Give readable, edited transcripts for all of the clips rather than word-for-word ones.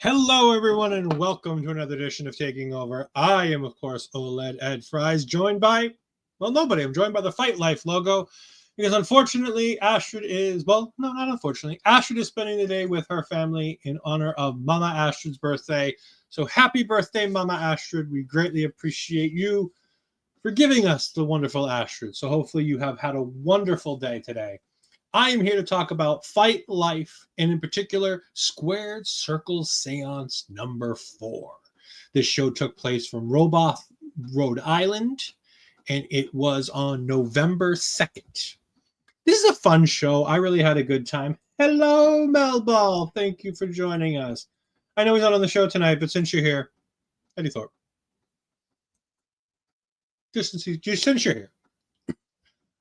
Hello, everyone, and welcome to another edition of Taking Over. I am, of course, Ol'Ed Ed Fries, joined by, well, nobody. I'm joined by the Fight Life logo, because unfortunately, Astrid is, well, no, not unfortunately. Astrid is spending the day with her family in honor of Mama Astrid's birthday. So happy birthday, Mama Astrid. We greatly appreciate you for giving us the wonderful Astrid. So hopefully you have had a wonderful day today. I am here to talk about Fight Life, and in particular, Squared Circle Séance number 4. This show took place from Roboth, Rhode Island, and it was on November 2nd. This is a fun show. I really had a good time. Hello, Melball. Thank you for joining us. I know he's not on the show tonight, but since you're here, Eddie Thorpe. Just since you're here.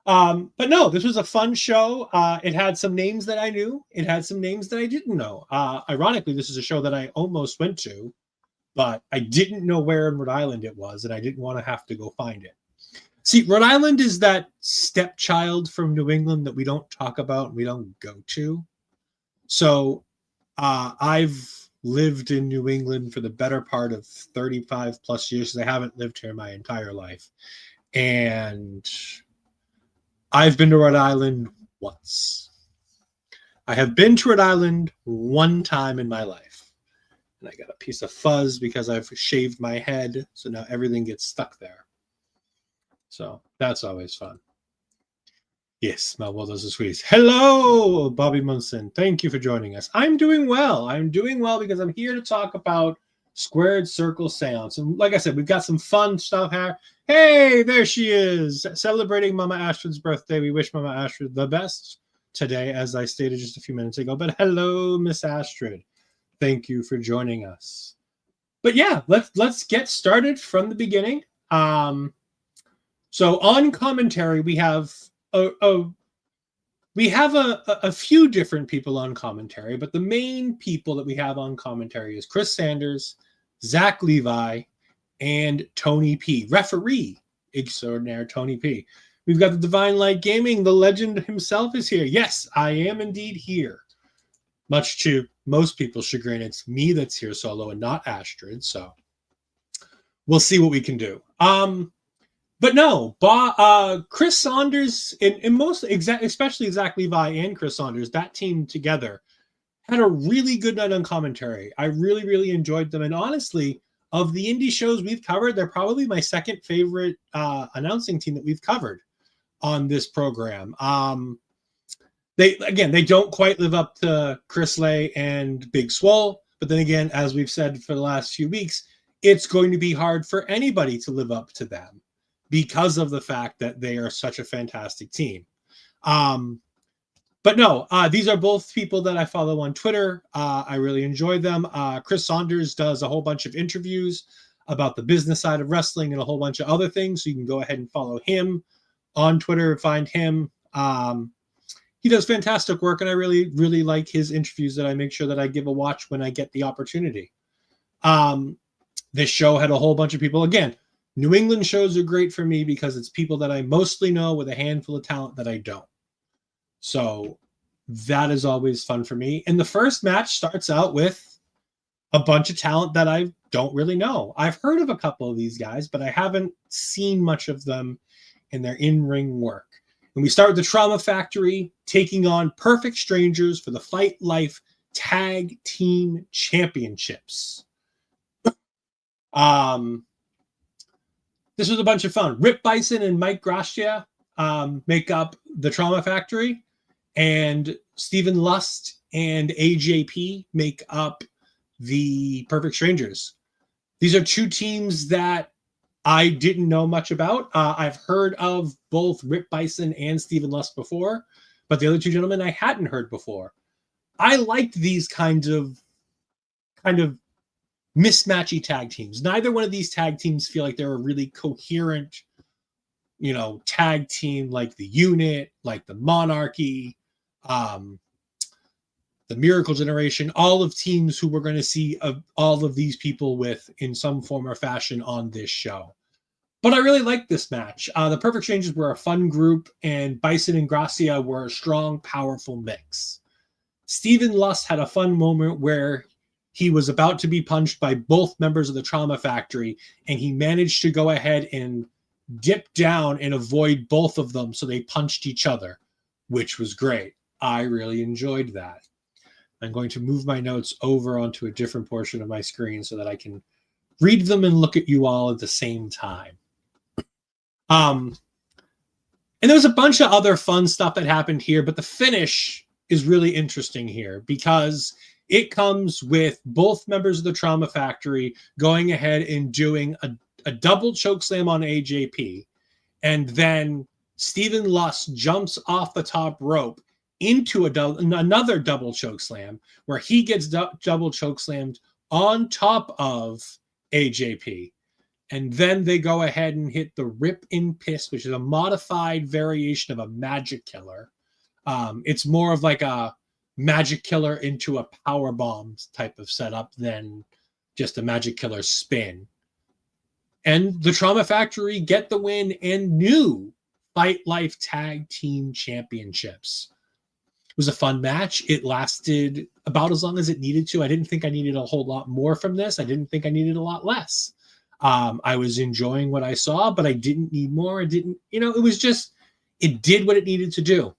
But no, this was a fun show. It had some names that I knew. It had some names that I didn't know. Ironically, this is a show that I almost went to, but I didn't know where in Rhode Island it was, and I didn't want to have to go find it. See, Rhode Island is that stepchild from New England that we don't talk about and we don't go to. So I've lived in New England for the better part of 35 plus years, because I haven't lived here my entire life. And I've been to Rhode Island once. I have been to Rhode Island one time in my life. And I got a piece of fuzz because I've shaved my head, so now everything gets stuck there. So that's always fun. Yes, Melville does the squeeze. Hello, Bobby Munson. Thank you for joining us. I'm doing well. I'm doing well because I'm here to talk about Squared Circle Séance. And like I said, we've got some fun stuff here. Hey, there she is, celebrating Mama Astrid's birthday. We wish Mama Astrid the best today, as I stated just a few minutes ago. But hello, Miss Astrid. Thank you for joining us. But yeah, let's get started from the beginning. So on commentary, we have a few different people on commentary, but the main people that we have on commentary is Chris Sanders, Zach Levi, and Tony P. Referee extraordinaire Tony P. We've got the Divine Light Gaming. The legend himself is here. Yes, I am indeed here. Much to most people's chagrin, it's me that's here solo and not Astrid. So we'll see what we can do. But no, Chris Saunders and especially Zach Levi and Chris Saunders, that team together had a really good night on commentary. I really, really enjoyed them. And honestly, of the indie shows we've covered, they're probably my second favorite announcing team that we've covered on this program. They don't quite live up to Chris Lay and Big Swole. But then again, as we've said for the last few weeks, it's going to be hard for anybody to live up to them, because of the fact that they are such a fantastic team. But no, these are both people that I follow on Twitter. I really enjoy them. Chris Saunders does a whole bunch of interviews about the business side of wrestling and a whole bunch of other things. So you can go ahead and follow him on Twitter and find him. He does fantastic work, and I really, really like his interviews that I make sure that I give a watch when I get the opportunity. This show had a whole bunch of people. Again, New England shows are great for me because it's people that I mostly know with a handful of talent that I don't. So that is always fun for me. And the first match starts out with a bunch of talent that I don't really know. I've heard of a couple of these guys, but I haven't seen much of them in their in-ring work. And we start with the Trauma Factory taking on Perfect Strangers for the Fight Life Tag Team Championships. This was a bunch of fun. Rip Byson and Mike Gracia make up the Trauma Factory, and Stephen Lust and AJP make up the Perfect Strangers. These are two teams that I didn't know much about. I've heard of both Rip Byson and Stephen Lust before, but the other two gentlemen I hadn't heard before. I liked these kind of mismatchy tag teams. Neither one of these tag teams feel like they're a really coherent, tag team like the Unit, like the Monarchy, the Miracle Generation, all of teams who we're going to see all of these people with in some form or fashion on this show. But I really liked this match. The Perfect Strangers were a fun group, and Byson and Gracia were a strong, powerful mix. Stephen Lust had a fun moment where he was about to be punched by both members of the Trauma Factory, and he managed to go ahead and dip down and avoid both of them, so they punched each other, which was great. I really enjoyed that. I'm going to move my notes over onto a different portion of my screen so that I can read them and look at you all at the same time. And there was a bunch of other fun stuff that happened here, but the finish is really interesting here because it comes with both members of the Trauma Factory going ahead and doing a double chokeslam on AJP. And then Stephen Lust jumps off the top rope into another double chokeslam where he gets double chokeslammed on top of AJP. And then they go ahead and hit the Rip in Piss, which is a modified variation of a magic killer. It's more of like a magic killer into a power bomb type of setup than just a magic killer spin. And the Trauma Factory get the win and new Fight Life Tag Team Championships. It was a fun match. It lasted about as long as it needed to. I didn't think I needed a whole lot more from this. I didn't think I needed a lot less. I was enjoying what I saw, but I didn't need more. It was just, it did what it needed to do.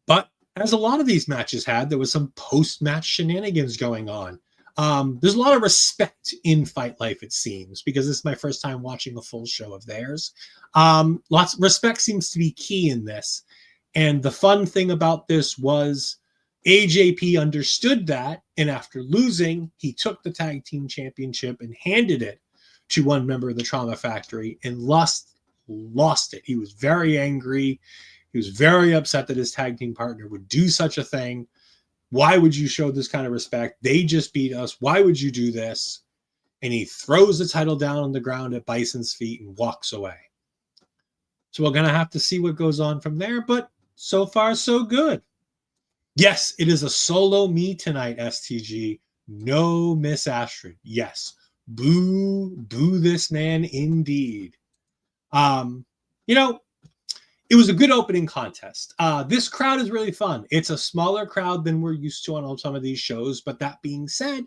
But as a lot of these matches had, there was some post-match shenanigans going on. There's a lot of respect in Fight Life, it seems, because this is my first time watching a full show of theirs. Respect seems to be key in this. And the fun thing about this was AJP understood that, and after losing, he took the tag team championship and handed it to one member of the Trauma Factory, and Lust lost it. He was very angry. He was very upset that his tag team partner would do such a thing. Why would you show this kind of respect? They just beat us. Why would you do this? And he throws the title down on the ground at Bison's feet and walks away. So we're going to have to see what goes on from there, but so far, so good. Yes, it is a solo me tonight, STG. No Miss Astrid. Yes. Boo this man indeed. It was a good opening contest. This crowd is really fun. It's a smaller crowd than we're used to on some of these shows, but that being said,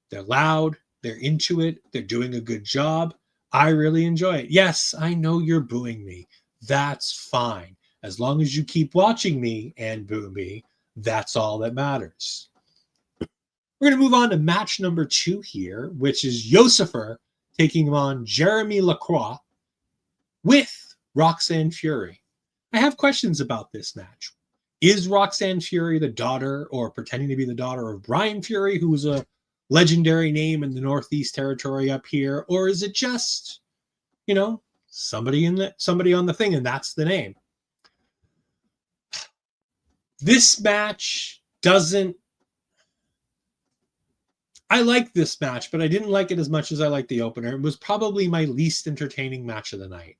they're loud, they're into it, they're doing a good job. I really enjoy it. Yes, I know you're booing me. That's fine. As long as you keep watching me and boo me, that's all that matters. We're going to move on to match number 2 here, which is Yoscifer taking on Jeremy LaCroix with Roxanne Fury. I have questions about this match. Is Roxanne Fury the daughter or pretending to be the daughter of Brian Fury, who was a legendary name in the Northeast Territory up here? Or is it just, somebody on the thing and that's the name? This match doesn't... I like this match, but I didn't like it as much as I liked the opener. It was probably my least entertaining match of the night.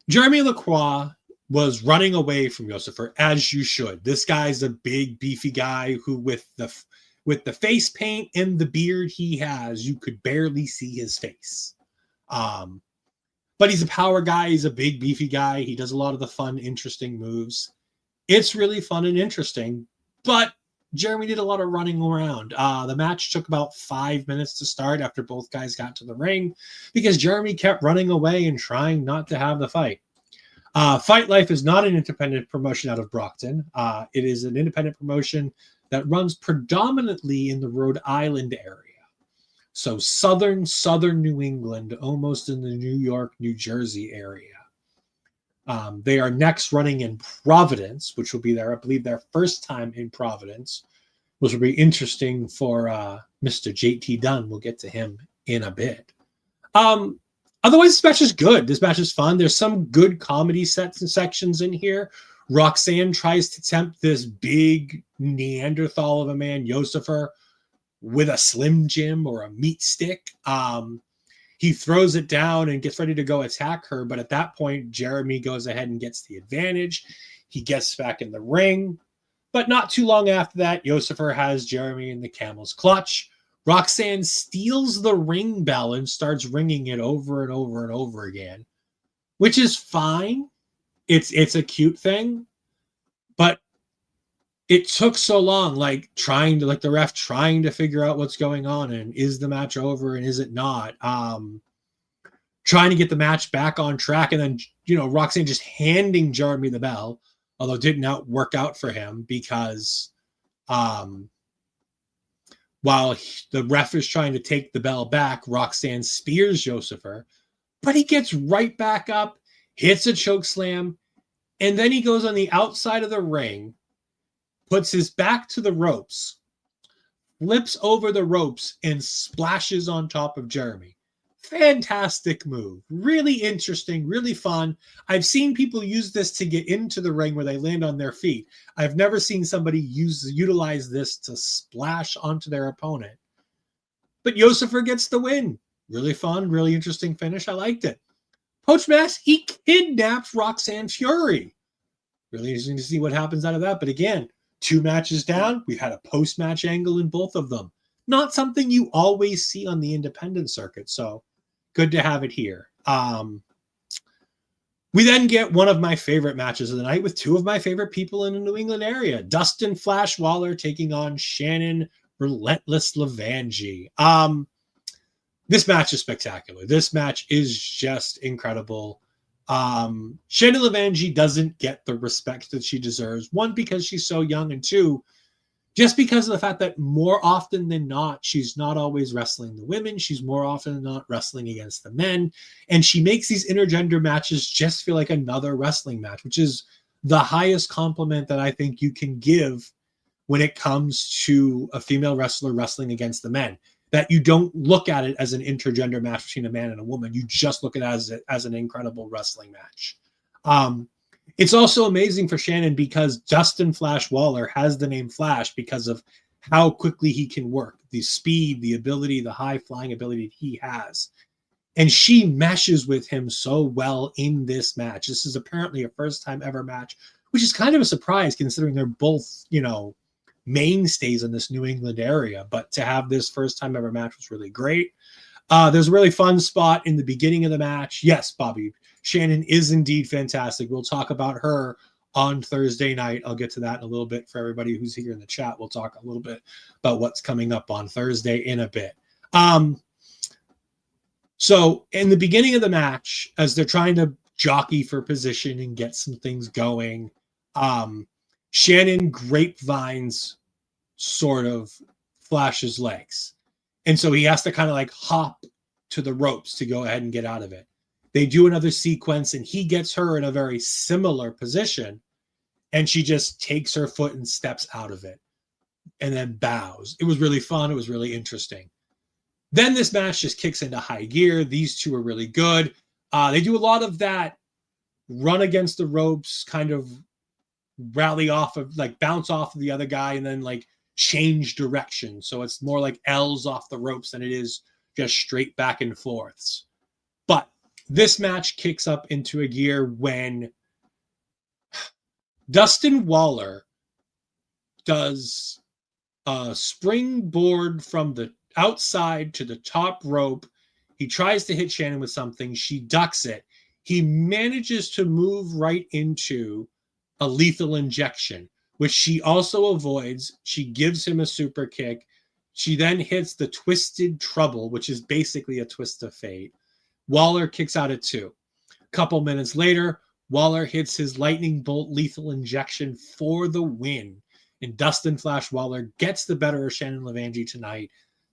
Jeremy LaCroix was running away from Yoscifer, as you should. This guy's a big, beefy guy who, with the face paint and the beard he has, you could barely see his face. But he's a power guy. He's a big, beefy guy. He does a lot of the fun, interesting moves. It's really fun and interesting, but Jeremy did a lot of running around. The match took about 5 minutes to start after both guys got to the ring because Jeremy kept running away and trying not to have the fight. Fight Life is not an independent promotion out of Brockton. It is an independent promotion that runs predominantly in the Rhode Island area. So southern New England, almost in the New York, New Jersey area. They are next running in Providence, which will be their first time in Providence, which will be interesting for Mr. JT Dunn. We'll get to him in a bit. Otherwise, this match is good. This match is fun. There's some good comedy sets and sections in here. Roxanne tries to tempt this big Neanderthal of a man, Yoscifer, with a Slim Jim or a meat stick. He throws it down and gets ready to go attack her. But at that point, Jeremy goes ahead and gets the advantage. He gets back in the ring. But not too long after that, Yoscifer has Jeremy in the camel's clutch. Roxanne steals the ring bell and starts ringing it over and over and over again, which is fine. It's a cute thing. But it took so long, like the ref trying to figure out what's going on and is the match over and is it not? Trying to get the match back on track, and then Roxanne just handing Jeremy the bell, although it didn't work out for him because while the ref is trying to take the bell back, Roxanne spears Yoscifer, but he gets right back up, hits a choke slam, and then he goes on the outside of the ring, puts his back to the ropes, flips over the ropes, and splashes on top of Jeremy. Fantastic move. Really interesting, really fun. I've seen people use this to get into the ring where they land on their feet. I've never seen somebody utilize this to splash onto their opponent. But Yoscifer gets the win. Really fun, really interesting finish. I liked it. Post-match, he kidnaps Roxanne Fury. Really interesting to see what happens out of that. But again, 2 matches down. We've had a post-match angle in both of them. Not something you always see on the independent circuit. So good to have it here. We then get one of my favorite matches of the night with 2 of my favorite people in the New England area. Dustin Flash Waller taking on Shannon Relentless LeVangie. This match is spectacular. This match is just incredible. Shannon LeVangie doesn't get the respect that she deserves. 1, because she's so young, and 2, just because of the fact that more often than not, she's not always wrestling the women. She's more often than not wrestling against the men. And she makes these intergender matches just feel like another wrestling match, which is the highest compliment that I think you can give when it comes to a female wrestler wrestling against the men. That you don't look at it as an intergender match between a man and a woman. You just look at it as an incredible wrestling match. It's also amazing for Shannon because Dustin Flash Waller has the name Flash because of how quickly he can work, the speed, the ability, the high flying ability he has. And she meshes with him so well in this match. This is apparently a first time ever match, which is kind of a surprise considering they're both, mainstays in this New England area. But to have this first time ever match was really great. There's a really fun spot in the beginning of the match. Yes, Bobby, Shannon is indeed fantastic. We'll talk about her on Thursday night. I'll get to that in a little bit for everybody who's here in the chat. We'll talk a little bit about what's coming up on Thursday in a bit. So in the beginning of the match, as they're trying to jockey for position and get some things going, Shannon grapevines sort of Flash's legs. And so he has to kind of like hop to the ropes to go ahead and get out of it. They do another sequence and he gets her in a very similar position and she just takes her foot and steps out of it and then bows. It was really fun. It was really interesting. Then this match just kicks into high gear. These 2 are really good. They do a lot of that run against the ropes, kind of rally off of, like bounce off of the other guy and then like change direction. So it's more like L's off the ropes than it is just straight back and forths. But this match kicks up into a gear when Dustin Waller does a springboard from the outside to the top rope. He tries to hit Shannon with something. She ducks it. He manages to move right into a lethal injection, which she also avoids. She gives him a super kick. She then hits the Twisted Trouble, which is basically a twist of fate. Waller kicks out at 2. A couple minutes later, Waller hits his lightning bolt lethal injection for the win. And Dustin Flash Waller gets the better of Shannon LeVangie tonight.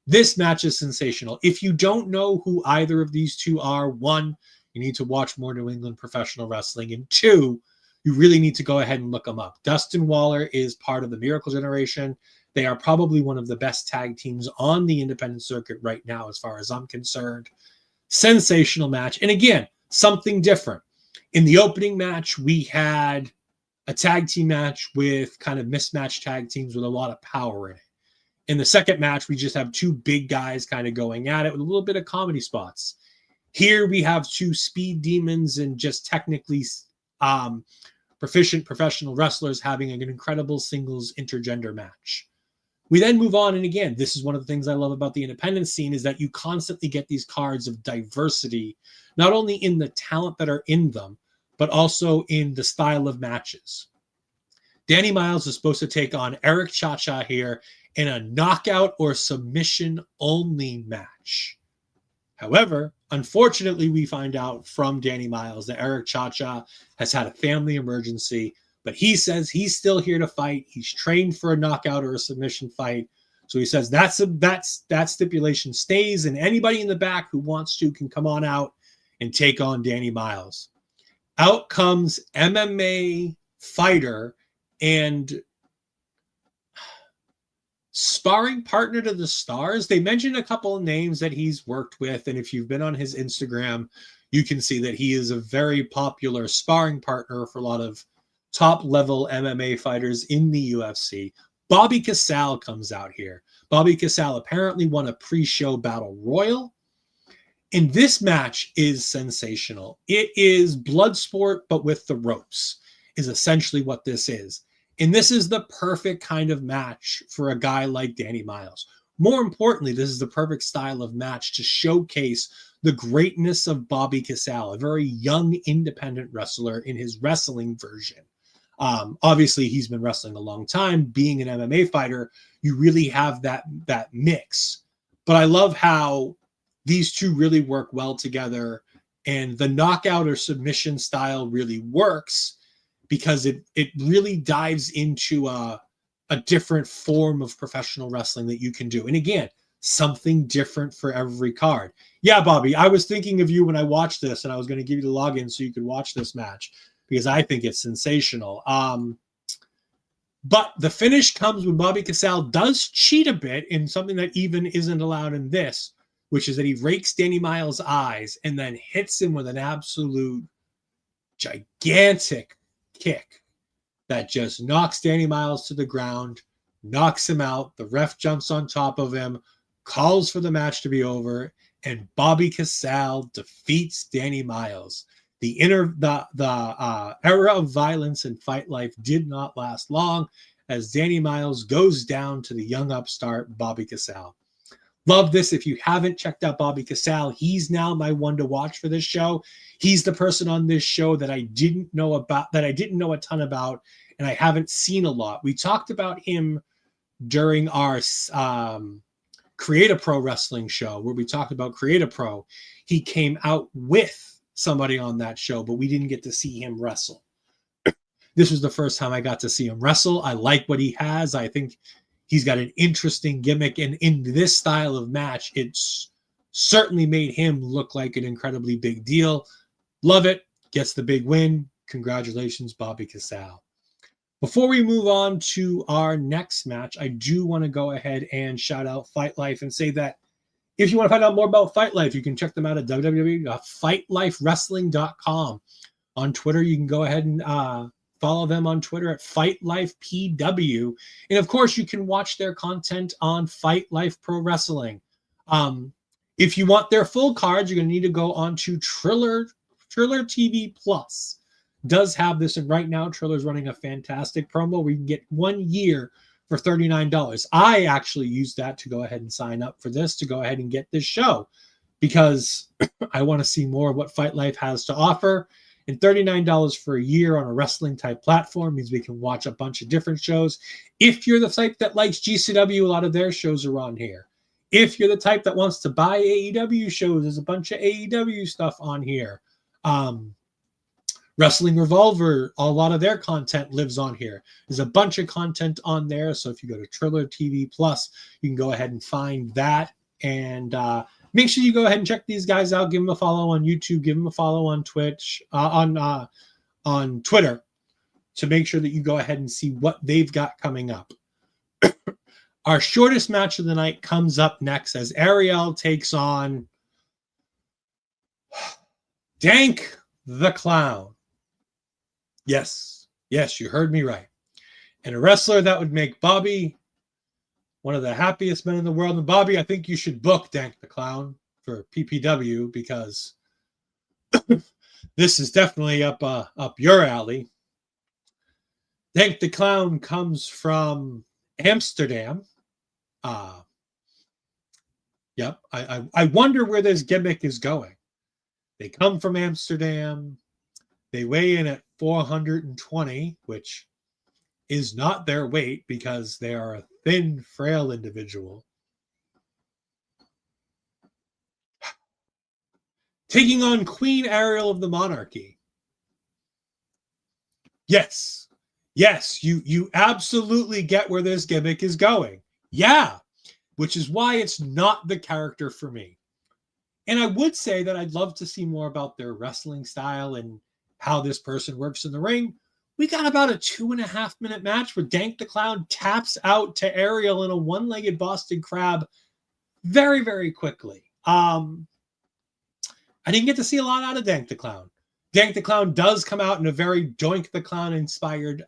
This match is sensational. If you don't know who either of these 2 are, 1, you need to watch more New England professional wrestling. And 2, you really need to go ahead and look them up. Dustin Waller is part of the Miracle Generation. They are probably one of the best tag teams on the independent circuit right now, as far as I'm concerned. Sensational match. And again, something different. In the opening match, we had a tag team match with kind of mismatched tag teams with a lot of power in it. In the second match, we just have 2 big guys kind of going at it with a little bit of comedy spots. Here we have 2 speed demons and just technically proficient professional wrestlers having an incredible singles intergender match. We then move on, and again, this is one of the things I love about the independent scene is that you constantly get these cards of diversity, not only in the talent that are in them, but also in the style of matches. Danny Miles is supposed to take on Eric Cha-Cha here in a knockout or submission only match. However, unfortunately, we find out from Danny Miles that Eric Cha-Cha has had a family emergency, but he says he's still here to fight. He's trained for a knockout or a submission fight. So he says that stipulation stays, and anybody in the back who wants to can come on out and take on Danny Miles. Out comes MMA fighter and sparring partner to the stars. They mentioned a couple of names that he's worked with, and if you've been on his Instagram, you can see that he is a very popular sparring partner for a lot of top-level MMA fighters in the UFC. Bobby Casale comes out here. Bobby Casale apparently won a pre-show battle royal, and this match is sensational. It is blood sport, but with the ropes, is essentially what this is. And this is the perfect kind of match for a guy like Danny Miles. More importantly, this is the perfect style of match to showcase the greatness of Bobby Casale, a very young independent wrestler in his wrestling version. Obviously, he's been wrestling a long time. Being an MMA fighter, you really have that mix. But I love how these two really work well together, and the knockout or submission style really works because it really dives into a different form of professional wrestling that you can do. And again, something different for every card. Yeah, Bobby, I was thinking of you when I watched this, and I was going to give you the login so you could watch this match, because I think it's sensational. But the finish comes when Bobby Casale does cheat a bit in something that even isn't allowed in this, which is that he rakes Danny Miles' eyes and then hits him with an absolute gigantic kick that just knocks Danny Miles to the ground, knocks him out. The ref jumps on top of him, calls for the match to be over, and Bobby Casale defeats Danny Miles. The era of violence in Fight Life did not last long, as Danny Miles goes down to the young upstart Bobby Casale. Love this. If you haven't checked out Bobby Casale, he's now my one to watch for this show. He's the person on this show that I didn't know a ton about, and I haven't seen a lot. We talked about him during our Create a Pro wrestling show, where we talked about Create a Pro. He came out with somebody on that show, but we didn't get to see him wrestle. This was the first time I got to see him wrestle. I like what he has. I think he's got an interesting gimmick, and in this style of match, it's certainly made him look like an incredibly big deal. Love it. Gets the big win. Congratulations, Bobby Casale. Before we move on to our next match, I do want to go ahead and shout out Fight Life and say that if you want to find out more about Fight Life, you can check them out at www.fightlifewrestling.com. On Twitter, you can go ahead and follow them on Twitter at FightLifePW. And of course, you can watch their content on Fight Life Pro Wrestling. If you want their full cards, you're going to need to go on to Triller TV Plus. Does have this, and right now Triller's running a fantastic promo where you can get 1 year for $39. I actually used that to go ahead and sign up for this, to go ahead and get this show, because I want to see more of what Fight Life has to offer. And $39 for a year on a wrestling type platform means we can watch a bunch of different shows. If you're the type that likes GCW, a lot of their shows are on here. If you're the type that wants to buy AEW shows, there's a bunch of AEW stuff on here. Wrestling Revolver, a lot of their content lives on here. There's a bunch of content on there. So if you go to Triller TV Plus, you can go ahead and find that. And make sure you go ahead and check these guys out. Give them a follow on YouTube. Give them a follow on Twitch, on Twitter, to make sure that you go ahead and see what they've got coming up. Our shortest match of the night comes up next as Ariel takes on Dank the Clown. Yes, you heard me right. And a wrestler that would make Bobby one of the happiest men in the world. And Bobby, I think you should book Dank the Clown for PPW, because this is definitely up your alley. Dank the Clown comes from Amsterdam. Yep. I wonder where this gimmick is going. They come from Amsterdam. They weigh in at 420, which is not their weight because they are a thin, frail individual. Taking on Queen Ariel of the Monarchy. Yes. Yes, you absolutely get where this gimmick is going. Yeah, which is why it's not the character for me. And I would say that I'd love to see more about their wrestling style and how this person works in the ring. We got about a 2.5-minute match where Dank the Clown taps out to Ariel in a one-legged Boston Crab very, very quickly. I didn't get to see a lot out of Dank the Clown. Dank the Clown does come out in a very Doink the Clown inspired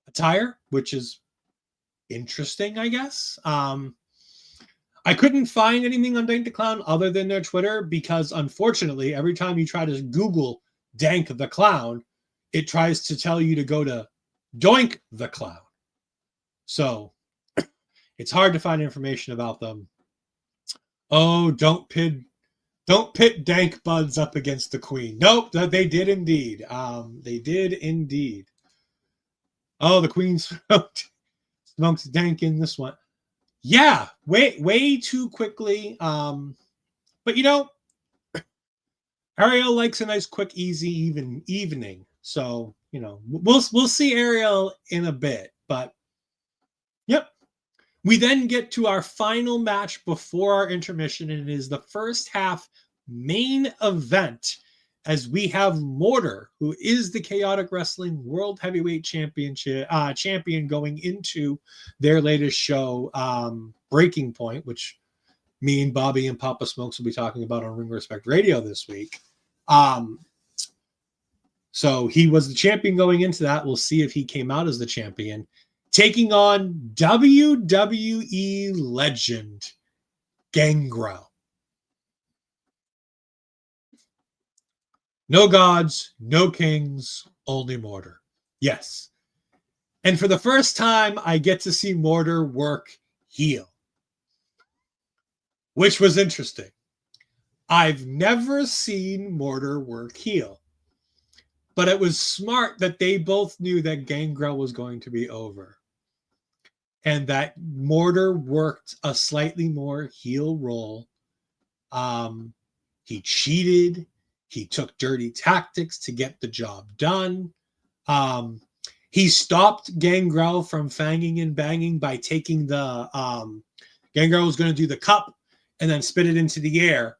attire, which is interesting, I guess. I couldn't find anything on Dank the Clown other than their Twitter because, unfortunately, every time you try to Google Dank the Clown, it tries to tell you to go to Doink the Clown. So it's hard to find information about them. Oh, don't pit Dank Buds up against the Queen. Nope, they did indeed. They did indeed. Oh, the Queen smokes Dank in this one. Yeah, way too quickly. But you know, Ariel likes a nice, quick, easy, evening. So you know, we'll see Ariel in a bit. But yep, we then get to our final match before our intermission, and it is the first half main event as we have Mortar, who is the Chaotic Wrestling World Heavyweight champion going into their latest show, Breaking Point, which me and Bobby and Papa Smokes will be talking about on Ring Respect Radio this week. So he was the champion going into that. We'll see if he came out as the champion, taking on WWE legend Gangrel. No gods, no kings, only Mortar. Yes. And for the first time, I get to see Mortar work heel, which was interesting. I've never seen Mortar work heel, but it was smart that they both knew that Gangrel was going to be over and that Mortar worked a slightly more heel role. He cheated. He took dirty tactics to get the job done. He stopped Gangrel from fanging and banging by taking the... Gangrel was going to do the cup and then spit it into the air.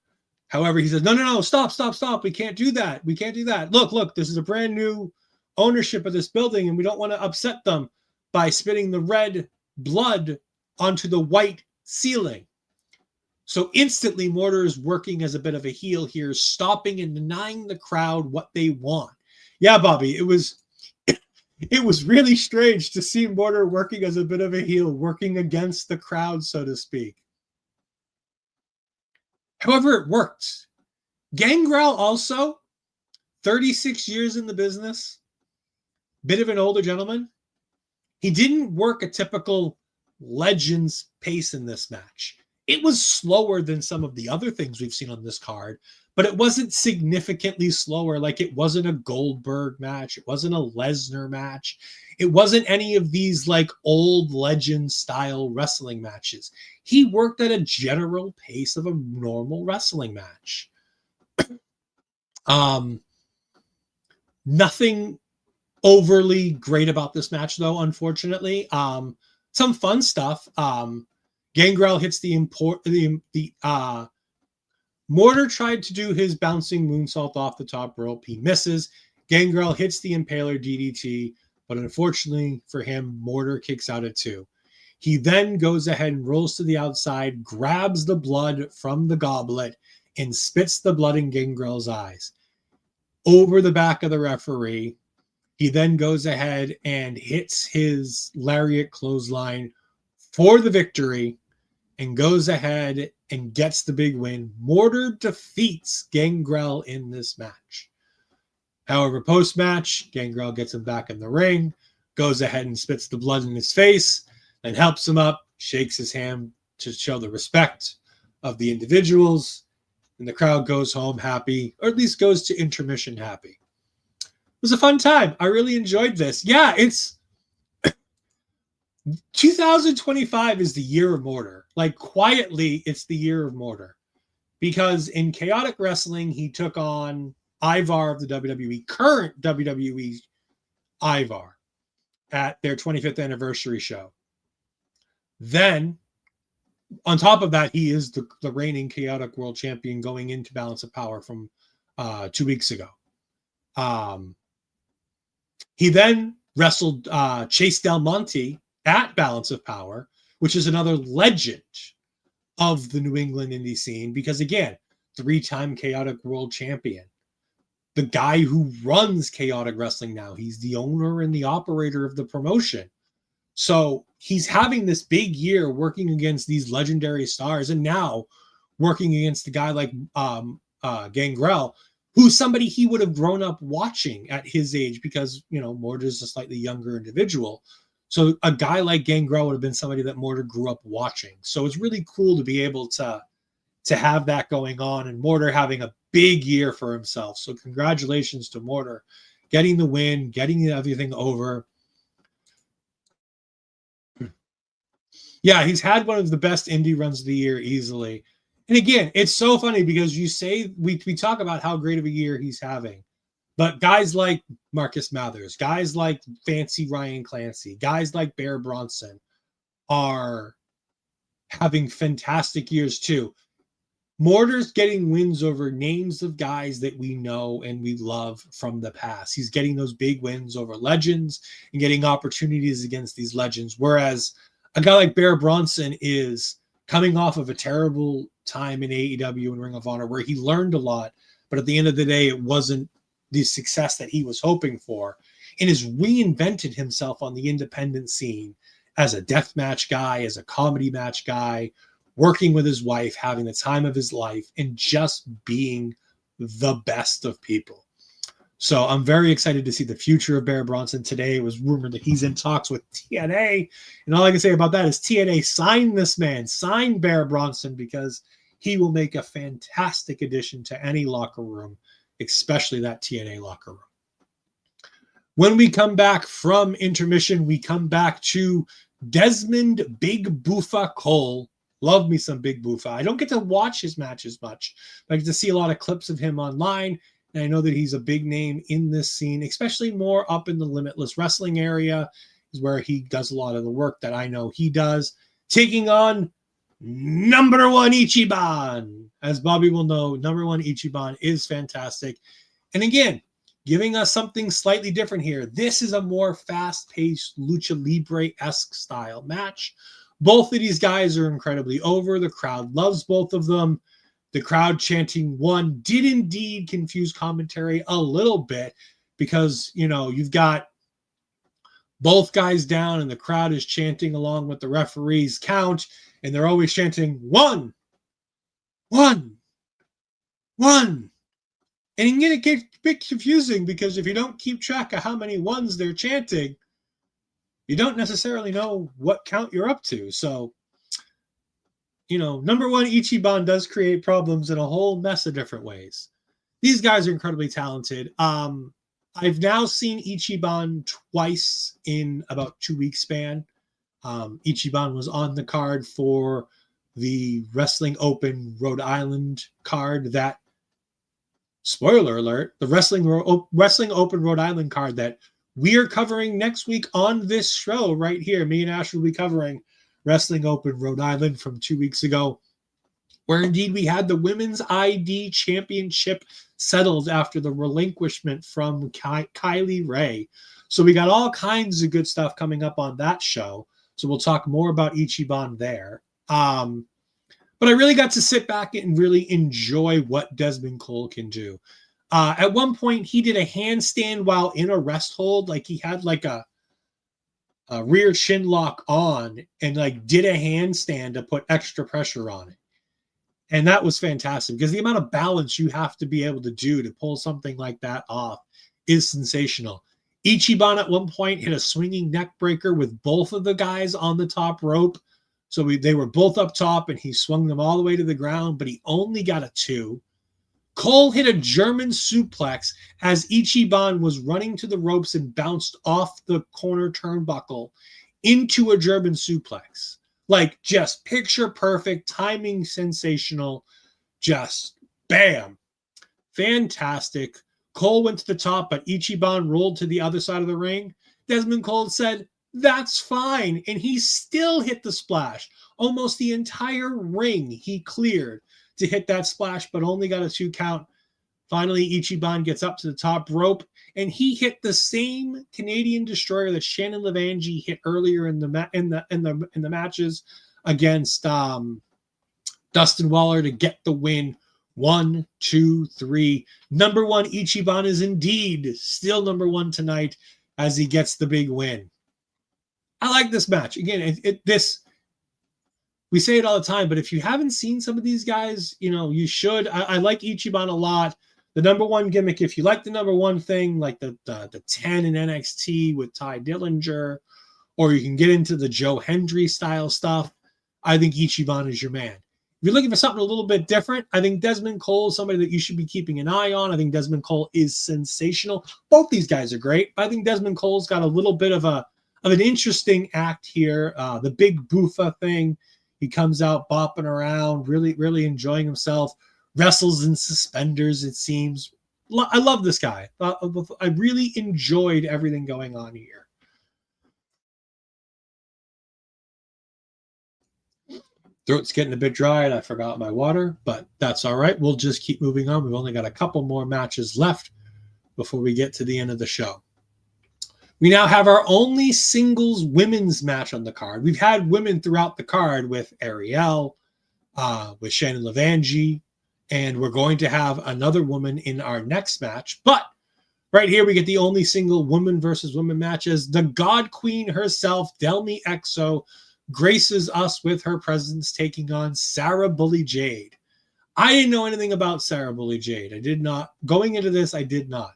However, he says, no, stop. We can't do that. We can't do that. Look, this is a brand new ownership of this building, and we don't want to upset them by spitting the red blood onto the white ceiling. So instantly, Mortar is working as a bit of a heel here, stopping and denying the crowd what they want. Yeah, Bobby, it was really strange to see Mortar working as a bit of a heel, working against the crowd, so to speak. However, it worked. Gangrel also, 36 years in the business, bit of an older gentleman. He didn't work a typical Legends pace in this match. It was slower than some of the other things we've seen on this card, but it wasn't significantly slower. Like it wasn't a Goldberg match. It wasn't a Lesnar match. It wasn't any of these like old legend style wrestling matches. He worked at a general pace of a normal wrestling match. Nothing overly great about this match though, unfortunately. Some fun stuff. Gangrel hits Mortar tried to do his bouncing moonsault off the top rope. He misses. Gangrel hits the Impaler DDT, but unfortunately for him, Mortar kicks out at 2. He then goes ahead and rolls to the outside, grabs the blood from the goblet, and spits the blood in Gangrel's eyes. Over the back of the referee, he then goes ahead and hits his lariat clothesline for the victory and goes ahead and gets the big win. Mortar defeats Gangrel in this match. However, post-match, Gangrel gets him back in the ring, goes ahead and spits the blood in his face, then helps him up, shakes his hand to show the respect of the individuals, and the crowd goes home happy, or at least goes to intermission happy. was a fun time. I really enjoyed this. Yeah, it's 2025 is the year of Mortar. Like, quietly, it's the year of Mortar. Because in Chaotic Wrestling, he took on Ivar of the WWE, current WWE Ivar, at their 25th anniversary show. Then, on top of that, he is the reigning Chaotic World Champion going into Balance of Power from 2 weeks ago. He then wrestled Chase Del Monte at Balance of Power, which is another legend of the New England indie scene, because again, 3-time Chaotic World Champion. The guy who runs Chaotic Wrestling now, he's the owner and the operator of the promotion. So he's having this big year working against these legendary stars, and now working against a guy like Gangrel, who's somebody he would have grown up watching at his age, because, you know, Mortar is a slightly younger individual. So a guy like Gangrel would have been somebody that Mortar grew up watching. So it's really cool to be able to have that going on, and Mortar having a big year for himself. So congratulations to Mortar, getting the win, getting everything over. Yeah, he's had one of the best indie runs of the year easily. And again, it's so funny because you say we talk about how great of a year he's having, but guys like Marcus Mathers, guys like Fancy Ryan Clancy, guys like Bear Bronson are having fantastic years too. Mortar's getting wins over names of guys that we know and we love from the past. He's getting those big wins over legends and getting opportunities against these legends, whereas a guy like Bear Bronson is coming off of a terrible time in AEW and Ring of Honor where he learned a lot, but at the end of the day, it wasn't the success that he was hoping for, and has reinvented himself on the independent scene as a deathmatch guy, as a comedy match guy, working with his wife, having the time of his life, and just being the best of people. So I'm very excited to see the future of Bear Bronson. Today it was rumored that he's in talks with TNA. And all I can say about that is TNA, sign this man, sign Bear Bronson, because he will make a fantastic addition to any locker room, especially that TNA locker room. When we come back from intermission, we come back to Dezmond Big Boofa Cole. Love me some Big Boofa. I don't get to watch his matches much, but I get to see a lot of clips of him online. And I know that he's a big name in this scene, especially more up in the Limitless Wrestling area, is where he does a lot of the work that I know he does. Taking on number one Ichiban. As Bobby will know, number one Ichiban is fantastic. And again, giving us something slightly different here. This is a more fast-paced Lucha Libre-esque style match. Both of these guys are incredibly over. The crowd loves both of them. The crowd chanting one did indeed confuse commentary a little bit, because, you know, you've got both guys down and the crowd is chanting along with the referee's count, and they're always chanting one, one, one. And it gets a bit confusing, because if you don't keep track of how many ones they're chanting, you don't necessarily know what count you're up to. So, you know, number one Ichiban does create problems in a whole mess of different ways. These guys are incredibly talented. I've now seen Ichiban twice in about 2 weeks span. Ichiban was on the card for the Wrestling Open Rhode Island card that, spoiler alert, the Wrestling Open Rhode Island card that we are covering next week on this show right here. Me and Ash will be covering Wrestling Open Rhode Island from 2 weeks ago, where indeed we had the Women's ID Championship settled after the relinquishment from Kylie Ray. So we got all kinds of good stuff coming up on that show. So we'll talk more about Ichiban there. But I really got to sit back and really enjoy what Dezmond Cole can do. At one point, he did a handstand while in a rest hold. Like, he had like a rear shin lock on and like did a handstand to put extra pressure on it. And that was fantastic, because the amount of balance you have to be able to do to pull something like that off is sensational. Ichiban at one point hit a swinging neck breaker with both of the guys on the top rope. So they were both up top, and he swung them all the way to the ground, but he only got a 2. Cole hit a German suplex as Ichiban was running to the ropes and bounced off the corner turnbuckle into a German suplex. Like, just picture perfect, timing sensational, just bam. Fantastic. Cole went to the top, but Ichiban rolled to the other side of the ring. Dezmond Cole said, "That's fine." And he still hit the splash. Almost the entire ring he cleared to hit that splash, but only got a 2 count. Finally, Ichiban gets up to the top rope, and he hit the same Canadian destroyer that Shannon LeVangie hit earlier in the matches against Dustin Waller to get the win. 1, 2, 3. Number 1 Ichiban is indeed still number 1 tonight as he gets the big win. I like this match. Again, we say it all the time, but if you haven't seen some of these guys, you should. I like Ichiban a lot. The number 1 gimmick, if you like the number 1 thing, like the 10 in NXT with Ty Dillinger, or you can get into the Joe Hendry style stuff, I think Ichiban is your man. If you're looking for something a little bit different, I think Dezmond Cole is somebody that you should be keeping an eye on. I think Dezmond Cole is sensational. Both these guys are great. I think Dezmond Cole's got a little bit of an interesting act here. The big Boofa thing. He comes out bopping around, really, really enjoying himself. Wrestles in suspenders, it seems. I love this guy. I really enjoyed everything going on here. Throat's getting a bit dry and I forgot my water, but that's all right. We'll just keep moving on. We've only got a couple more matches left before we get to the end of the show. We now have our only singles women's match on the card. We've had women throughout the card with Ariel, with Shannon LeVangie, and we're going to have another woman in our next match. But right here, we get the only single woman versus woman match as the God Queen herself, Delmi Exo, graces us with her presence, taking on Sarah Bully Jade. I didn't know anything about Sarah Bully Jade. I did not. Going into this, I did not.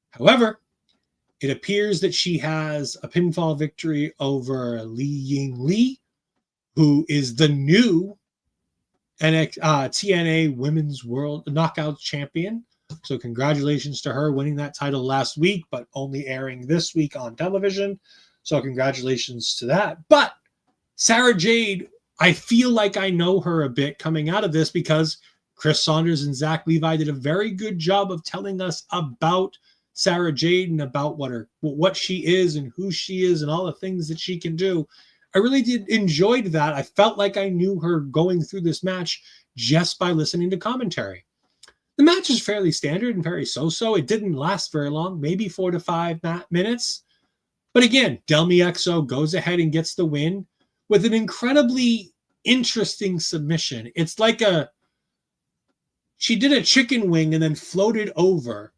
However, it appears that she has a pinfall victory over Li Ying Li, who is the new TNA Women's World Knockout Champion. So congratulations to her winning that title last week, but only airing this week on television. So congratulations to that. But Sarah Jade, I feel like I know her a bit coming out of this because Chris Saunders and Zach Levi did a very good job of telling us about Sarah Jade and about what she is and who she is and all the things that she can do. I really enjoyed that. I felt like I knew her going through this match just by listening to commentary. The match is fairly standard and very so-so. It didn't last very long, maybe 4 to 5 minutes. But again, Delmi Exo goes ahead and gets the win with an incredibly interesting submission. It's like she did a chicken wing and then floated over.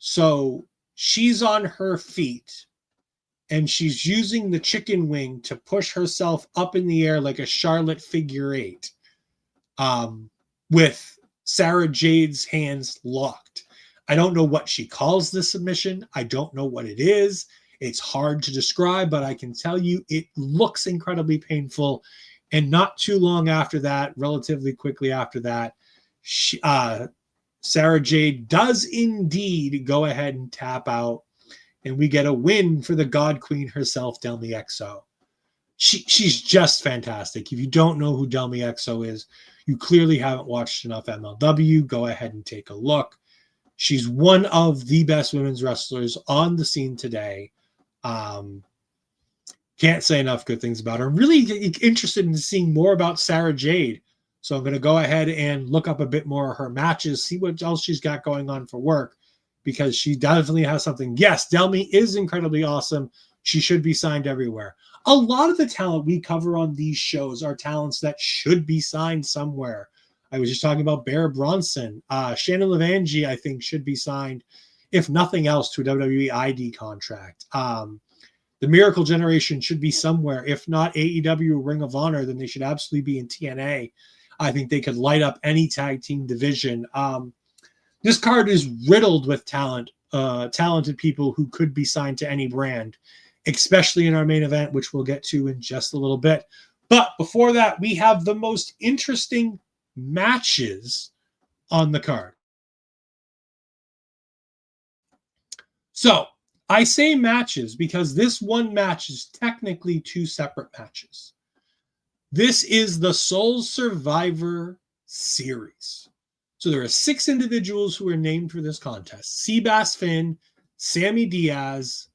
So she's on her feet and she's using the chicken wing to push herself up in the air like a Charlotte figure 8, with Sarah Jade's hands locked. I don't know what she calls this submission. I don't know what it is. It's hard to describe, but I can tell you it looks incredibly painful. And not too long after that, relatively quickly after that, Sarah Jade does indeed go ahead and tap out, and we get a win for the God Queen herself, Delmi Exo. She's just fantastic. If you don't know who Delmi Exo is, you clearly haven't watched enough MLW. Go ahead and take a look. She's one of the best women's wrestlers on the scene today. Can't say enough good things about her. I'm really interested in seeing more about Sarah Jade. So I'm going to go ahead and look up a bit more of her matches, see what else she's got going on for work, because she definitely has something. Yes, Delmi is incredibly awesome. She should be signed everywhere. A lot of the talent we cover on these shows are talents that should be signed somewhere. I was just talking about Bear Bronson. Shannon LeVangie, I think, should be signed, if nothing else, to a WWE ID contract. The Miracle Generation should be somewhere. If not AEW or Ring of Honor, then they should absolutely be in TNA. I think they could light up any tag team division. This card is riddled with talented people who could be signed to any brand, especially in our main event, which we'll get to in just a little bit. But before that, we have the most interesting matches on the card. So I say matches because this one match is technically two separate matches. This is the Sole Survivor Series. So there are 6 individuals who are named for this contest. Seabass Finn, Sammy Diaz,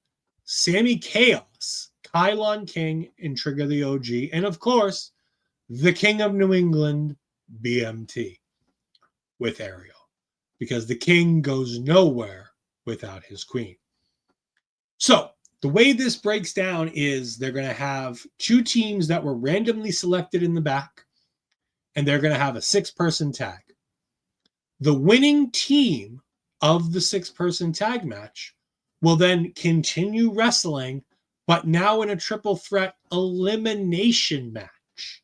Sammy Chaos, Kylon King, and Trigga the OG. And of course, the King of New England, BMT, with Ariel. Because the king goes nowhere without his queen. So the way this breaks down is they're going to have 2 teams that were randomly selected in the back, and they're going to have a 6-person tag. The winning team of the 6-person tag match will then continue wrestling, but now in a triple threat elimination match.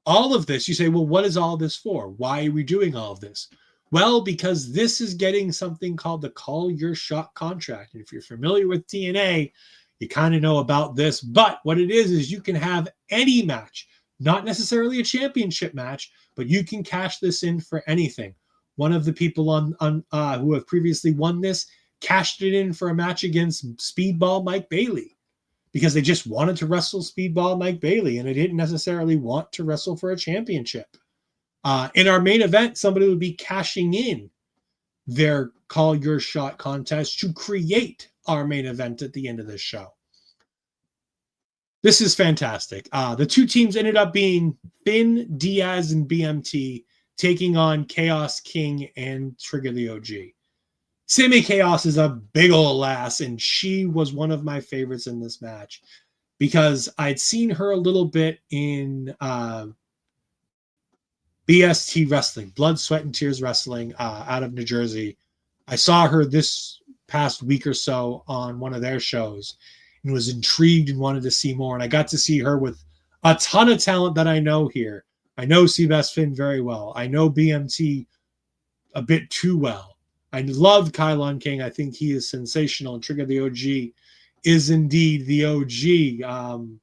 All of this, you say, well, what is all this for? Why are we doing all of this? Well, because this is getting something called the Call Your Shot contract. And if you're familiar with TNA, you kind of know about this. But what it is you can have any match, not necessarily a championship match, but you can cash this in for anything. One of the people on who have previously won this cashed it in for a match against Speedball Mike Bailey because they just wanted to wrestle Speedball Mike Bailey and they didn't necessarily want to wrestle for a championship. In our main event, somebody would be cashing in their Call Your Shot contest to create our main event at the end of this show. This is fantastic. The 2 teams ended up being Finn, Diaz, and BMT taking on Chaos King and Trigga the OG. Sammy Chaos is a big ol' ass, and she was one of my favorites in this match because I'd seen her a little bit in BST Wrestling, Blood, Sweat, and Tears Wrestling out of New Jersey. I saw her this past week or so on one of their shows and was intrigued and wanted to see more. And I got to see her with a ton of talent that I know here. I know Seabass Finn very well. I know BMT a bit too well. I love Kylon King. I think he is sensational. And Trigga the OG is indeed the OG.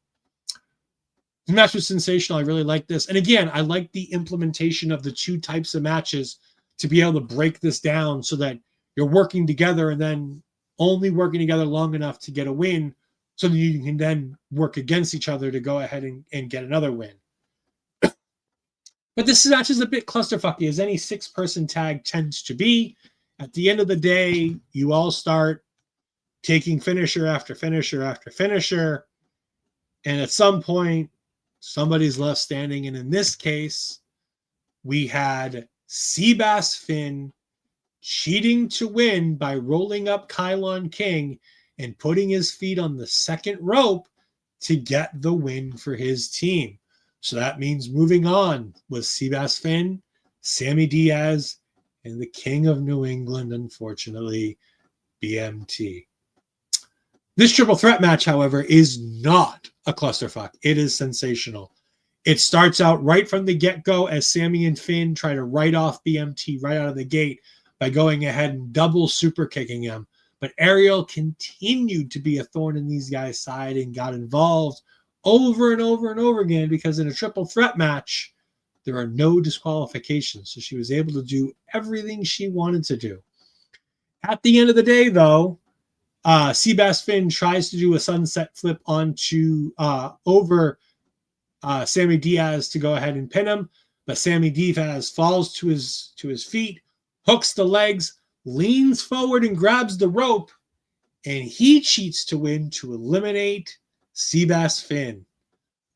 The match was sensational. I really like this. And again, I like the implementation of the 2 types of matches to be able to break this down so that you're working together and then only working together long enough to get a win so that you can then work against each other to go ahead and get another win. But this match is a bit clusterfucky, as any 6-person tag tends to be. At the end of the day, you all start taking finisher after finisher after finisher. And at some point, somebody's left standing. And in this case, we had Seabass Finn cheating to win by rolling up Kylon King and putting his feet on the second rope to get the win for his team. So that means moving on was Seabass Finn, Sammy Diaz, and the King of New England, unfortunately, BMT. This triple threat match, however, is not a clusterfuck. It is sensational. It starts out right from the get-go as Sammy and Finn try to write off BMT right out of the gate by going ahead and double super kicking him. But Ariel continued to be a thorn in these guys' side and got involved over and over and over again because in a triple threat match, there are no disqualifications. So she was able to do everything she wanted to do. At the end of the day, though, Seabass Finn tries to do a sunset flip onto over Sammy Diaz to go ahead and pin him, but Sammy Diaz falls to his feet, hooks the legs, leans forward and grabs the rope, and he cheats to win to eliminate Seabass Finn.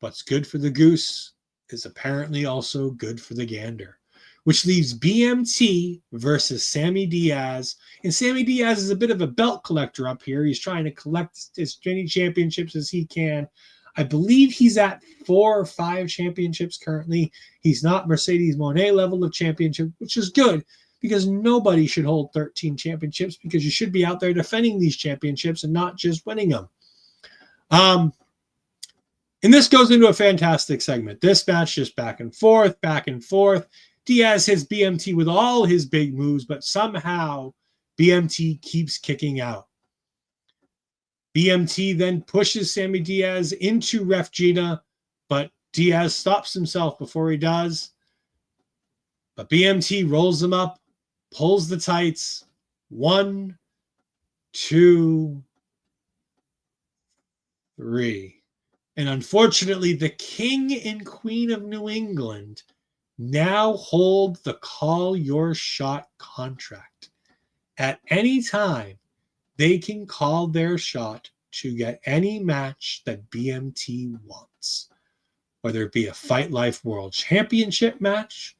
What's good for the goose is apparently also good for the gander, which leaves BMT versus Sammy Diaz. And Sammy Diaz is a bit of a belt collector up here. He's trying to collect as many championships as he can. I believe he's at 4 or 5 championships currently. He's not Mercedes Moné level of championship, which is good because nobody should hold 13 championships because you should be out there defending these championships and not just winning them. And this goes into a fantastic segment. This match just back and forth, back and forth. Diaz hits BMT with all his big moves, but somehow BMT keeps kicking out. BMT then pushes Sammy Diaz into Ref Gina, but Diaz stops himself before he does. But BMT rolls him up, pulls the tights, 1, 2, 3. And unfortunately, the King and Queen of New England now hold the call your shot contract. At any time, they can call their shot to get any match that BMT wants. Whether it be a Fight Life World Championship match,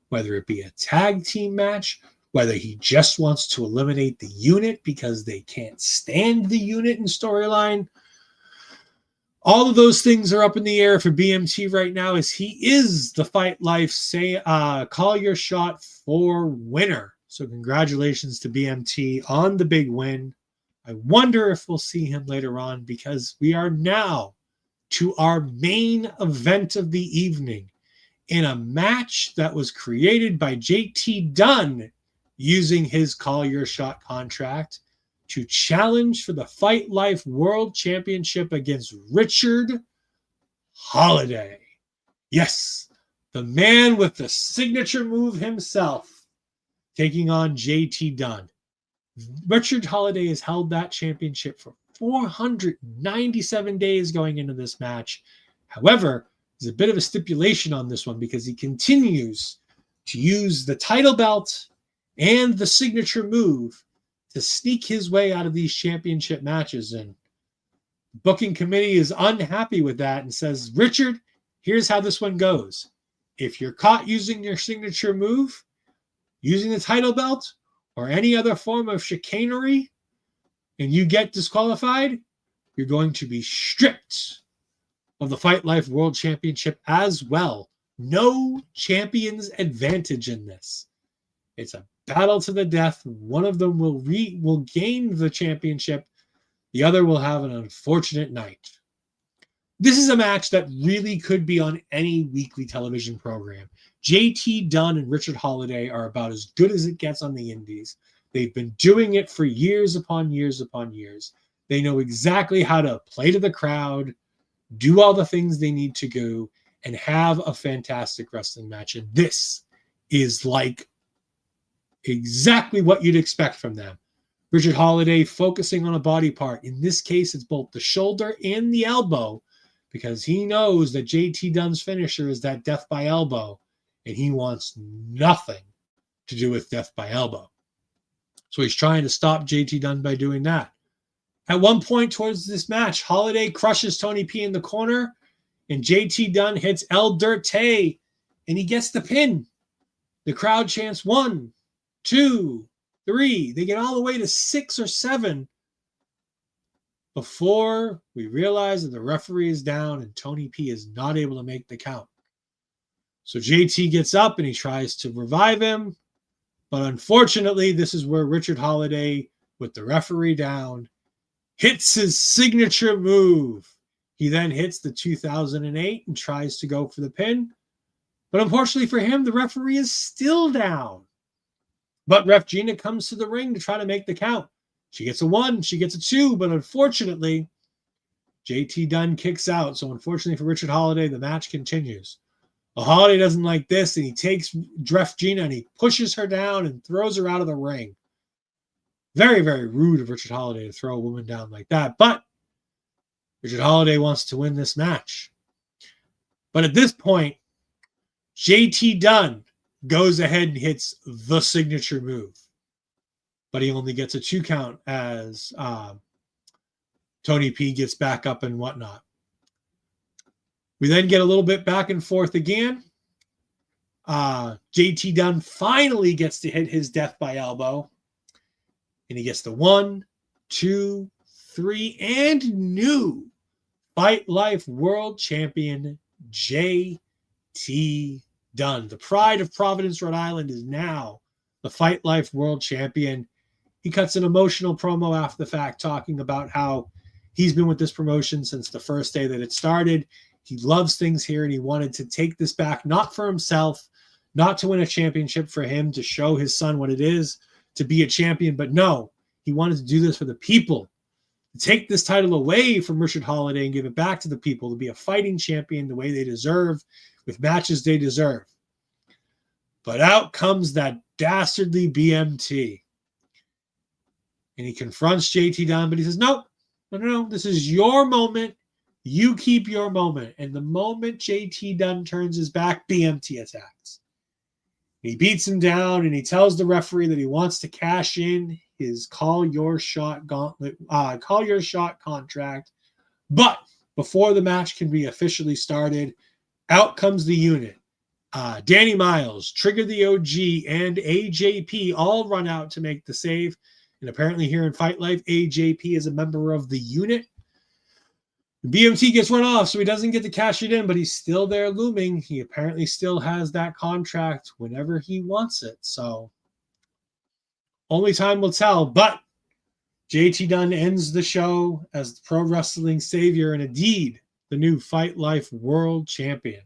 whether it be a tag team match, whether he just wants to eliminate the unit because they can't stand the unit in storyline. All of those things are up in the air for BMT right now, as he is the Fight Life call your shot for winner. So congratulations to BMT on the big win. I wonder if we'll see him later on, because we are now to our main event of the evening in a match that was created by JT Dunn using his call your shot contract to challenge for the Fight Life World Championship against Richard Holliday. Yes, the man with the signature move himself, taking on JT Dunn. Richard Holliday has held that championship for 497 days going into this match. However, there's a bit of a stipulation on this one, because he continues to use the title belt and the signature move to sneak his way out of these championship matches. And the booking committee is unhappy with that and says, Richard, here's how this one goes. If you're caught using your signature move, using the title belt, or any other form of chicanery, and you get disqualified, you're going to be stripped of the Fight Life World Championship as well. No champion's advantage in this. It's a battle to the death. One of them will gain the championship. The other will have an unfortunate night. This is a match that really could be on any weekly television program. JT Dunn and Richard Holliday are about as good as it gets on the indies. They've been doing it for years upon years upon years. They know exactly how to play to the crowd, do all the things they need to do, and have a fantastic wrestling match. And this is like exactly what you'd expect from them. Richard Holliday focusing on a body part. In this case, it's both the shoulder and the elbow, because he knows that JT Dunn's finisher is that death by elbow, and he wants nothing to do with death by elbow. So he's trying to stop JT Dunn by doing that. At one point towards this match, Holliday crushes Tony P in the corner, and JT Dunn hits El Dirte, and he gets the pin. The crowd chants 1, 2, 3. They get all the way to 6 or 7 before we realize that the referee is down and Tony P is not able to make the count. So JT gets up and he tries to revive him. But unfortunately, this is where Richard Holliday, with the referee down, hits his signature move. He then hits the 2008 and tries to go for the pin. But unfortunately for him, the referee is still down. But Ref Gina comes to the ring to try to make the count. She gets a 1, she gets a 2, but unfortunately, JT Dunn kicks out. So unfortunately for Richard Holliday, the match continues. Well, Holliday doesn't like this, and he takes Ref Gina and he pushes her down and throws her out of the ring. Very, very rude of Richard Holliday to throw a woman down like that. But Richard Holliday wants to win this match. But at this point, JT Dunn goes ahead and hits the signature move. But he only gets a 2 count as Tony P gets back up and whatnot. We then get a little bit back and forth again. JT Dunn finally gets to hit his death by elbow. And he gets the 1, 2, 3, and new Fight Life World Champion JT Dunn. The pride of Providence, Rhode Island, is now the Fight Life World Champion. He cuts an emotional promo after the fact, talking about how he's been with this promotion since the first day that it started. He loves things here, and he wanted to take this back, not for himself, not to win a championship for him, to show his son what it is to be a champion, but no, he wanted to do this for the people, to take this title away from Richard Holliday and give it back to the people, to be a fighting champion the way they deserve, with matches they deserve. But out comes that dastardly BMT. and he confronts JT Dunn, but he says, nope, no, this is your moment. You keep your moment. And the moment JT Dunn turns his back, BMT attacks. He beats him down, and he tells the referee that he wants to cash in his call your shot gauntlet, call your shot contract. But before the match can be officially started, out comes the unit. Danny Miles, Trigga the OG, and AJP all run out to make the save. And apparently here in Fight Life, AJP is a member of the unit. BMT gets run off, so he doesn't get to cash it in, but he's still there looming. He apparently still has that contract whenever he wants it. So only time will tell. But JT Dunn ends the show as the pro wrestling savior and indeed the new Fight Life World Champion.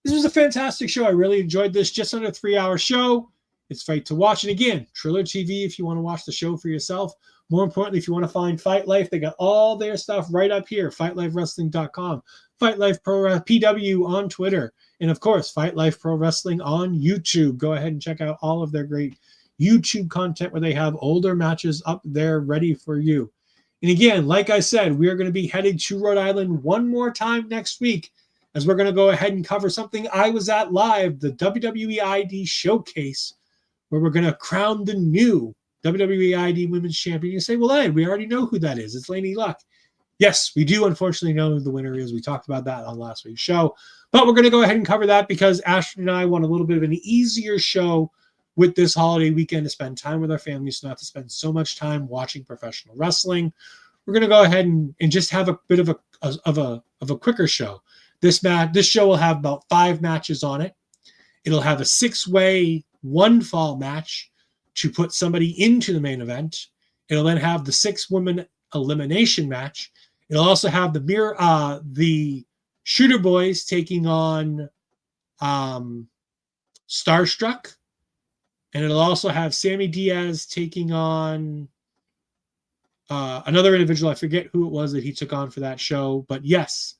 This was a fantastic show. I really enjoyed this. Just under a 3-hour show. It's Fight to watch. And again, Triller TV if you want to watch the show for yourself. More importantly, if you want to find Fight Life, they got all their stuff right up here. FightLifeWrestling.com. Fight Life Pro PW on Twitter. And of course, Fight Life Pro Wrestling on YouTube. Go ahead and check out all of their great YouTube content where they have older matches up there ready for you. And again, like I said, we are going to be headed to Rhode Island one more time next week, as we're going to go ahead and cover something I was at live, the WWE ID Showcase, where we're going to crown the new WWE ID Women's Champion. You say, well, Ed, we already know who that is. It's Lady Luck. Yes, we do unfortunately know who the winner is. We talked about that on last week's show. But we're going to go ahead and cover that because Ashton and I want a little bit of an easier show with this holiday weekend to spend time with our families, so not to spend so much time watching professional wrestling. We're going to go ahead and just have a bit of a quicker show. This show will have about 5 matches on it. It'll have a 6-way one fall match to put somebody into the main event. It'll then have the 6-woman elimination match. It'll also have the Shooter Boys taking on Starstruck. And it'll also have Sammy Diaz taking on another individual. I forget who it was that he took on for that show. But yes,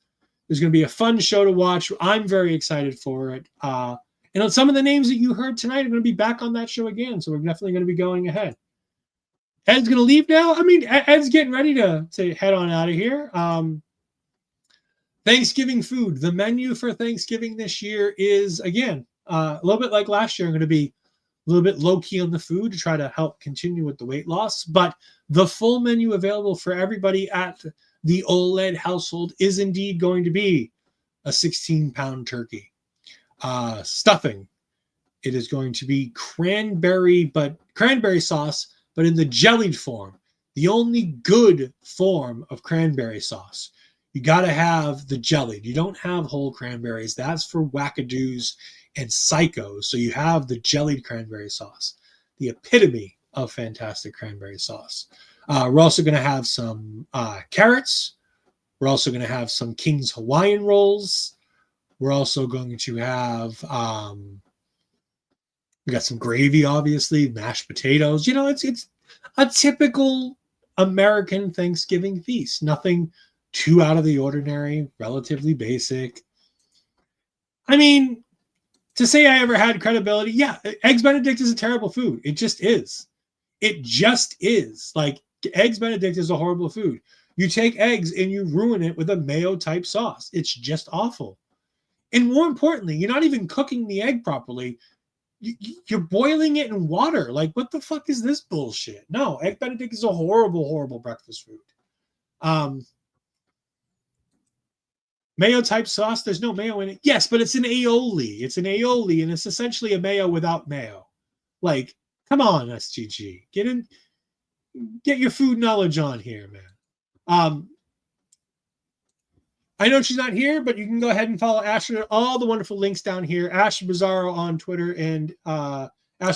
there's going to be a fun show to watch. I'm very excited for it. And some of the names that you heard tonight are going to be back on that show again. So we're definitely going to be going ahead. Ed's going to leave now. I mean, Ed's getting ready to head on out of here. Thanksgiving food. The menu for Thanksgiving this year is, again, a little bit like last year. I'm going to be a little bit low-key on the food to try to help continue with the weight loss. But the full menu available for everybody at the Ol'Ed household is indeed going to be a 16-pound turkey. Stuffing. It is going to be cranberry sauce, but in the jellied form. The only good form of cranberry sauce. You got to have the jellied. You don't have whole cranberries. That's for wackadoos and psychos. So you have the jellied cranberry sauce. The epitome of fantastic cranberry sauce. We're also going to have some carrots. We're also going to have some King's Hawaiian rolls. We're also going to have, we got some gravy, obviously, mashed potatoes. You know, it's a typical American Thanksgiving feast. Nothing too out of the ordinary, relatively basic. I mean, to say I ever had credibility, yeah, Eggs Benedict is a terrible food. It just is. It just is. Like, Eggs Benedict is a horrible food. You take eggs and you ruin it with a mayo-type sauce. It's just awful. And more importantly, you're not even cooking the egg properly. You're boiling it in water. Like, what the fuck is this bullshit? No, Egg Benedict is a horrible, horrible breakfast food. Mayo-type sauce, there's no mayo in it. Yes, but it's an aioli. It's an aioli, and it's essentially a mayo without mayo. Like, come on, SGG. Get your food knowledge on here, man. I know she's not here, but you can go ahead and follow Asher. All the wonderful links down here. Asher Bizarro on Twitter and Asher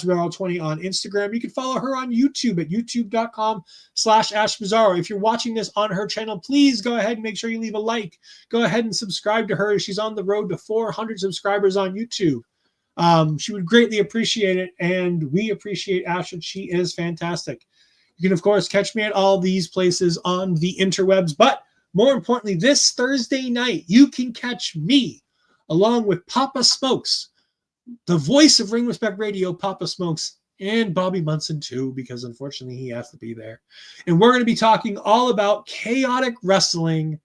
Bizarro20 on Instagram. You can follow her on YouTube at youtube.com/Asher Bizarro. If you're watching this on her channel, please go ahead and make sure you leave a like. Go ahead and subscribe to her. She's on the road to 400 subscribers on YouTube. She would greatly appreciate it, and we appreciate Asher. She is fantastic. You can, of course, catch me at all these places on the interwebs, but more importantly, this Thursday night, you can catch me along with Papa Smokes, the voice of Ring Respect Radio, Papa Smokes, and Bobby Munson too, because unfortunately he has to be there. And we're going to be talking all about chaotic wrestling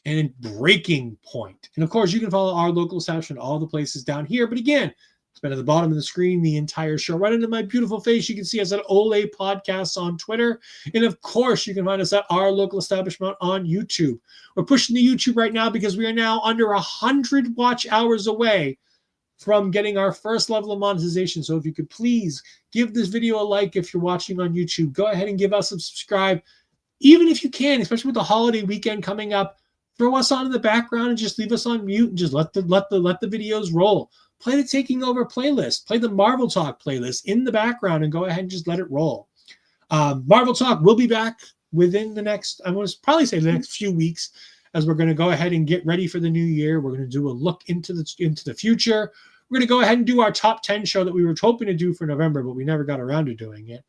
and Breaking Point. And of course, you can follow our local establishment, all the places down here. But again, it's been at the bottom of the screen the entire show. Right into my beautiful face, you can see us at Ol'Ed Podcasts on Twitter. And of course, you can find us at our local establishment on YouTube. We're pushing the YouTube right now because we are now under 100 watch hours away from getting our first level of monetization. So if you could please give this video a like if you're watching on YouTube. Go ahead and give us a subscribe. Even if you can, especially with the holiday weekend coming up, throw us on in the background and just leave us on mute and just let the videos roll. Play the Taking Over playlist. Play the Marvel Talk playlist in the background and go ahead and just let it roll. Marvel Talk will be back within the next, I want to probably say the next few weeks, as we're going to go ahead and get ready for the new year. We're going to do a look into the future. We're going to go ahead and do our top 10 show that we were hoping to do for November, but we never got around to doing it.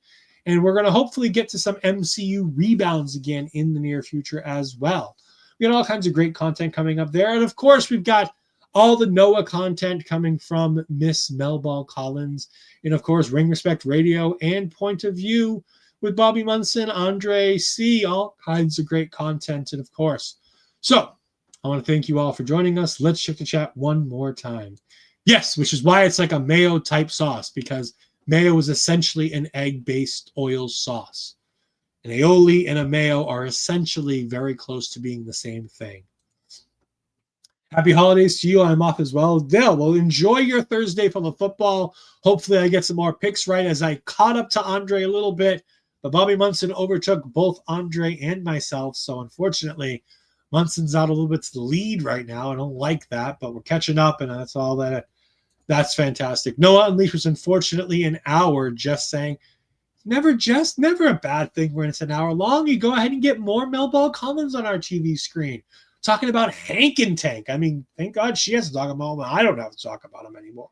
And we're going to hopefully get to some MCU rebounds again in the near future as well. We got all kinds of great content coming up there. And of course, we've got all the Noah content coming from Miss Melball Collins. And of course, Ring Respect Radio and Point of View with Bobby Munson, Andre C. All kinds of great content. And of course, so I want to thank you all for joining us. Let's check the chat one more time. Yes, which is why it's like a mayo type sauce, because mayo is essentially an egg-based oil sauce. An aioli and a mayo are essentially very close to being the same thing. Happy holidays to you. I'm off as well. Dale, well, enjoy your Thursday full of football. Hopefully I get some more picks right as I caught up to Andre a little bit. But Bobby Munson overtook both Andre and myself. So unfortunately, Munson's out a little bit to the lead right now. I don't like that, but we're catching up, and that's all that. That's fantastic. Noah Unleashed was unfortunately an hour, just saying. Never a bad thing when it's an hour long. You go ahead and get more Melball Collins on our TV screen. Talking about Hank and Tank. I mean, thank God she has to talk about him. I don't have to talk about him anymore.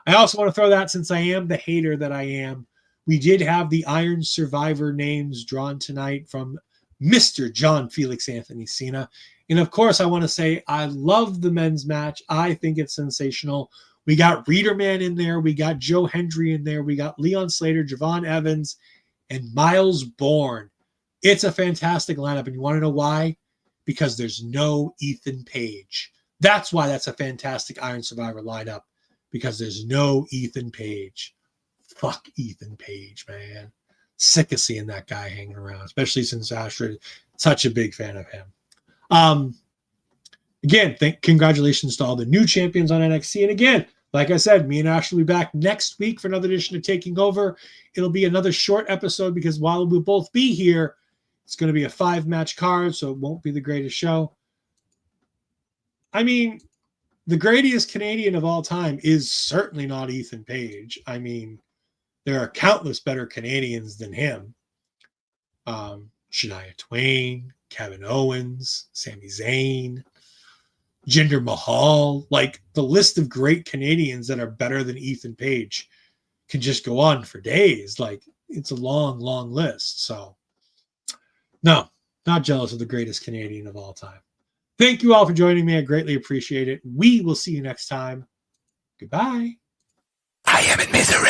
I also want to throw that, since I am the hater that I am, we did have the Iron Survivor names drawn tonight from Mr. John Felix Anthony Cena. And of course, I want to say I love the men's match. I think it's sensational. We got Readerman in there. We got Joe Hendry in there. We got Leon Slater, Javon Evans, and Miles Bourne. It's a fantastic lineup. And you want to know why? Because there's no Ethan Page. That's why that's a fantastic Iron Survivor lineup. Because there's no Ethan Page. Fuck Ethan Page, man. Sick of seeing that guy hanging around, especially since Astrid, such a big fan of him. Again, congratulations to all the new champions on NXT. And again, like I said, me and Ash will be back next week for another edition of Taking Over. It'll be another short episode because while we'll both be here, it's going to be a 5-match card, so it won't be the greatest show. I mean, the greatest Canadian of all time is certainly not Ethan Page. I mean, there are countless better Canadians than him. Shania Twain, Kevin Owens, Sami Zayn, Jinder Mahal. Like, the list of great Canadians that are better than Ethan Page can just go on for days. Like, it's a long, long list. So, no, not jealous of the greatest Canadian of all time. Thank you all for joining me. I greatly appreciate it. We will see you next time. Goodbye. I am in misery.